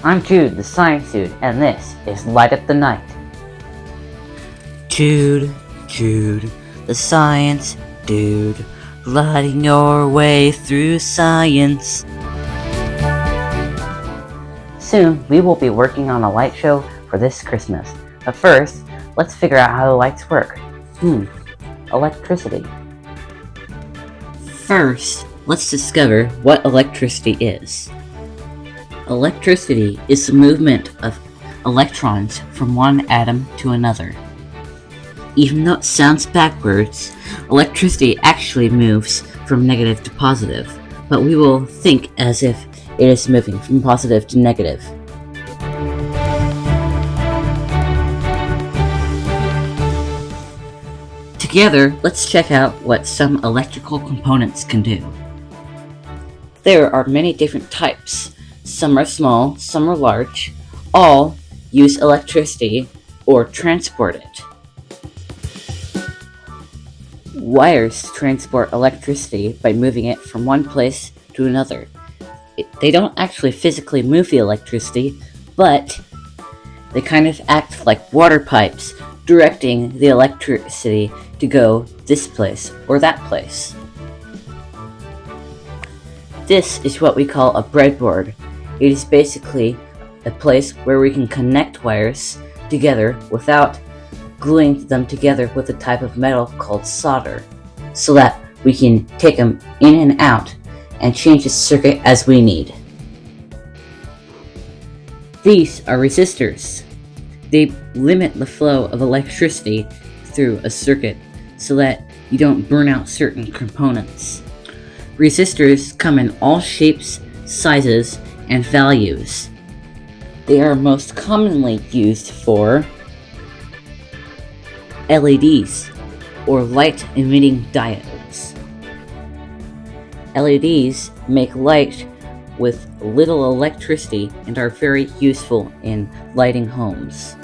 I'm Jude the Science Dude, and this is Light Up the Night. Jude, Jude, the Science Dude, lighting your way through science. Soon, we will be working on a light show for this Christmas. But first, let's figure out how the lights work. Electricity. First, let's discover what electricity is. Electricity is the movement of electrons from one atom to another. Even though it sounds backwards, electricity actually moves from negative to positive, but we will think as if it is moving from positive to negative. Together, let's check out what some electrical components can do. There are many different types. Some are small, some are large. All use electricity or transport it. Wires transport electricity by moving it from one place to another. They don't actually physically move the electricity, but they kind of act like water pipes, directing the electricity to go this place or that place. This is what we call a breadboard. It is basically a place where we can connect wires together without gluing them together with a type of metal called solder, so that we can take them in and out and change the circuit as we need. These are resistors. They limit the flow of electricity through a circuit so that you don't burn out certain components. Resistors come in all shapes, sizes, and values. They are most commonly used for LEDs, or light-emitting diodes. LEDs make light with little electricity and are very useful in lighting homes.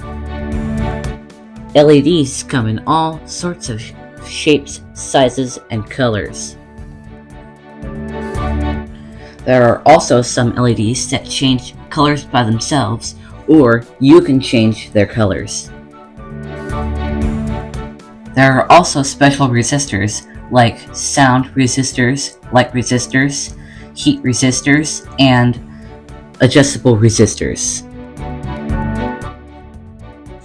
LEDs come in all sorts of shapes, sizes, and colors. There are also some LEDs that change colors by themselves, or you can change their colors. There are also special resistors like sound resistors, light resistors, heat resistors, and adjustable resistors.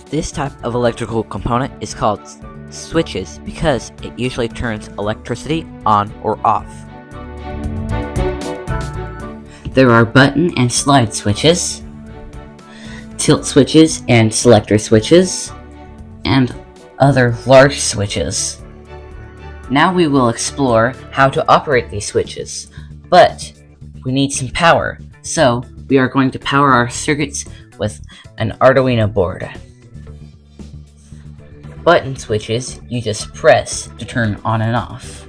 This type of electrical component is called switches because it usually turns electricity on or off. There are button and slide switches, tilt switches and selector switches, and other large switches. Now we will explore how to operate these switches, but we need some power, so we are going to power our circuits with an Arduino board. Button switches you just press to turn on and off.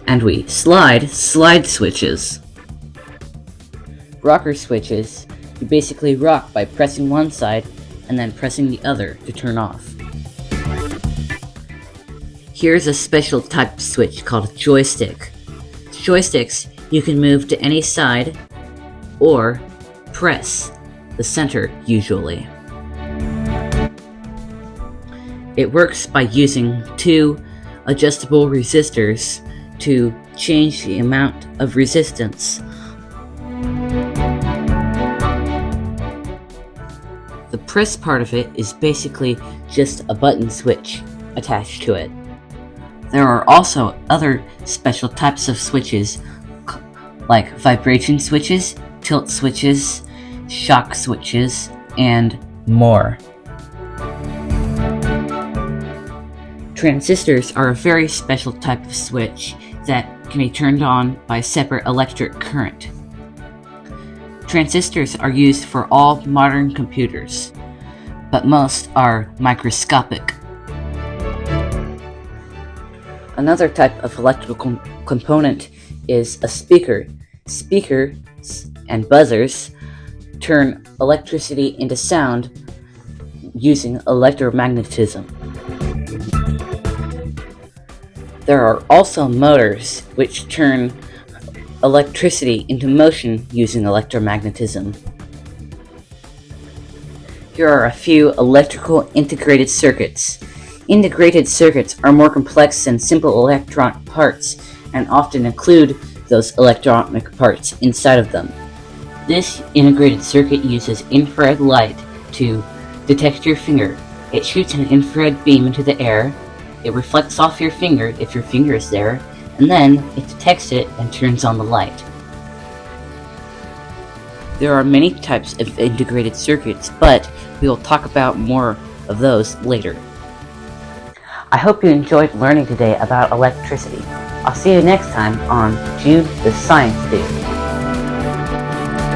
And we slide switches. Rocker switches, you basically rock by pressing one side and then pressing the other to turn off. Here's a special type of switch called a joystick. Joysticks you can move to any side or press the center usually. It works by using two adjustable resistors to change the amount of resistance. The press part of it is basically just a button switch attached to it. There are also other special types of switches like vibration switches, tilt switches, shock switches, and more. Transistors are a very special type of switch that can be turned on by a separate electric current. Transistors are used for all modern computers, but most are microscopic. Another type of electrical component is a speaker. Speakers and buzzers turn electricity into sound using electromagnetism. There are also motors which turn electricity into motion using electromagnetism. Here are a few electrical integrated circuits. Integrated circuits are more complex than simple electronic parts and often include those electronic parts inside of them. This integrated circuit uses infrared light to detect your finger. It shoots an infrared beam into the air, it reflects off your finger if your finger is there, and then it detects it and turns on the light. There are many types of integrated circuits, but we will talk about more of those later. I hope you enjoyed learning today about electricity. I'll see you next time on Jude the Science Dude.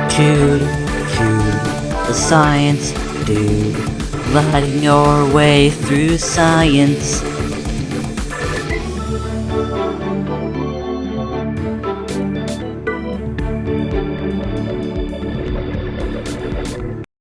Jude the Science Dude, lighting your way through science.